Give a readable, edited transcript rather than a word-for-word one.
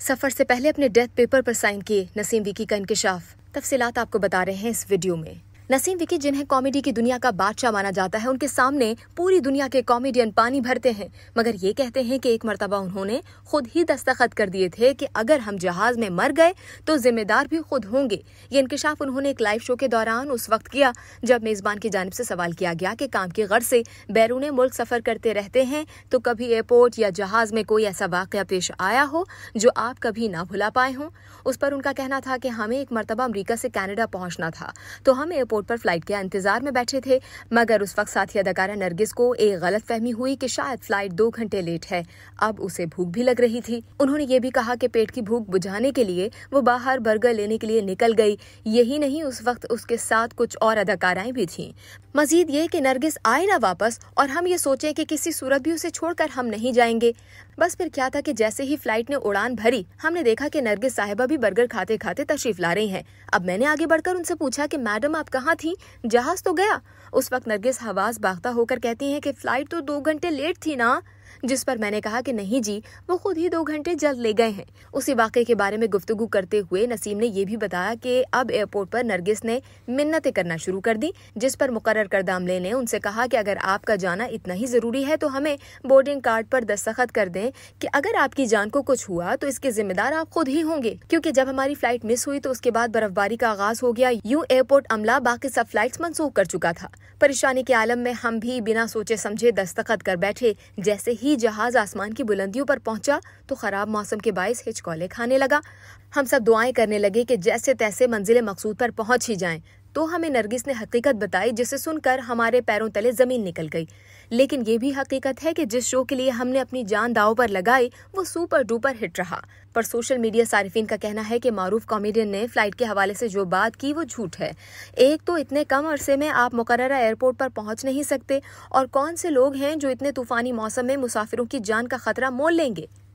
सफर से पहले अपने डेथ पेपर पर साइन किए नसीम विकी का इंकशाफ। तफसीलात आपको बता रहे हैं इस वीडियो में। नसीम विकी, जिन्हें कॉमेडी की दुनिया का बादशाह माना जाता है, उनके सामने पूरी दुनिया के कॉमेडियन पानी भरते हैं, मगर ये कहते हैं कि एक मर्तबा उन्होंने खुद ही दस्तखत कर दिए थे कि अगर हम जहाज में मर गए तो जिम्मेदार भी खुद होंगे। ये इंकशाफ उन्होंने एक लाइव शो के दौरान उस वक्त किया जब मेजबान की जानिब से सवाल किया गया कि काम की गर्ज से बैरून मुल्क सफर करते रहते हैं तो कभी एयरपोर्ट या जहाज में कोई ऐसा वाकया पेश आया हो जो आप कभी ना भुला पाए हों। उस पर उनका कहना था कि हमें एक मर्तबा अमरीका से कनाडा पहुंचना था, तो हम एयरपोर्ट पर फ्लाइट के इंतजार में बैठे थे, मगर उस वक्त साथी अदाकारा नरगिस को एक गलत फहमी हुई कि शायद फ्लाइट 2 घंटे लेट है। अब उसे भूख भी लग रही थी। उन्होंने ये भी कहा कि पेट की भूख बुझाने के लिए वो बाहर बर्गर लेने के लिए निकल गई। यही नहीं, उस वक्त उसके साथ कुछ और अदाकाराएं भी थीं। मजीद ये कि नरगिस आए ना वापस और हम ये सोचें कि किसी सूरत भी उसे छोड़कर हम नहीं जाएंगे। बस फिर क्या था कि जैसे ही फ्लाइट ने उड़ान भरी, हमने देखा कि नरगिस साहिबा भी बर्गर खाते खाते तशरीफ ला रही हैं। अब मैंने आगे बढ़कर उनसे पूछा कि मैडम आप कहाँ थी, जहाज तो गया? उस वक्त नरगिस हवास बाख्ता होकर कहती हैं कि फ्लाइट तो 2 घंटे लेट थी ना, जिस पर मैंने कहा कि नहीं जी, वो खुद ही 2 घंटे जल्द ले गए हैं। उसी वाक़े के बारे में गुफ्तगू करते हुए नसीम ने यह भी बताया कि अब एयरपोर्ट पर नरगिस ने मिन्नतें करना शुरू कर दी, जिस पर मुकर्रर करदा अमले ने उनसे कहा कि अगर आपका जाना इतना ही जरूरी है तो हमें बोर्डिंग कार्ड पर दस्तखत कर दें कि अगर आपकी जान को कुछ हुआ तो इसके जिम्मेदार आप खुद ही होंगे, क्योंकि जब हमारी फ्लाइट मिस हुई तो उसके बाद बर्फबारी का आगाज हो गया। यूं एयरपोर्ट अमला बाकी सब फ्लाइट्स मनसूख कर चुका था। परेशानी के आलम में हम भी बिना सोचे समझे दस्तखत कर बैठे। जैसे ही जहाज आसमान की बुलंदियों पर पहुंचा तो खराब मौसम के बाइस हिचकोले खाने लगा। हम सब दुआएं करने लगे कि जैसे तैसे मंजिल मकसूद पर पहुंच ही जाएं। तो हमें नरगिस ने हकीकत बताई, जिसे सुनकर हमारे पैरों तले जमीन निकल गई। लेकिन ये भी हकीकत है कि जिस शो के लिए हमने अपनी जान दांव पर लगाई वो सुपर डुपर हिट रहा। पर सोशल मीडिया सारिफिन का कहना है कि मारूफ कॉमेडियन ने फ्लाइट के हवाले से जो बात की वो झूठ है। एक तो इतने कम अरसे में आप मुकर्ररा एयरपोर्ट पर पहुंच नहीं सकते, और कौन से लोग हैं जो इतने तूफानी मौसम में मुसाफिरों की जान का खतरा मोल लेंगे।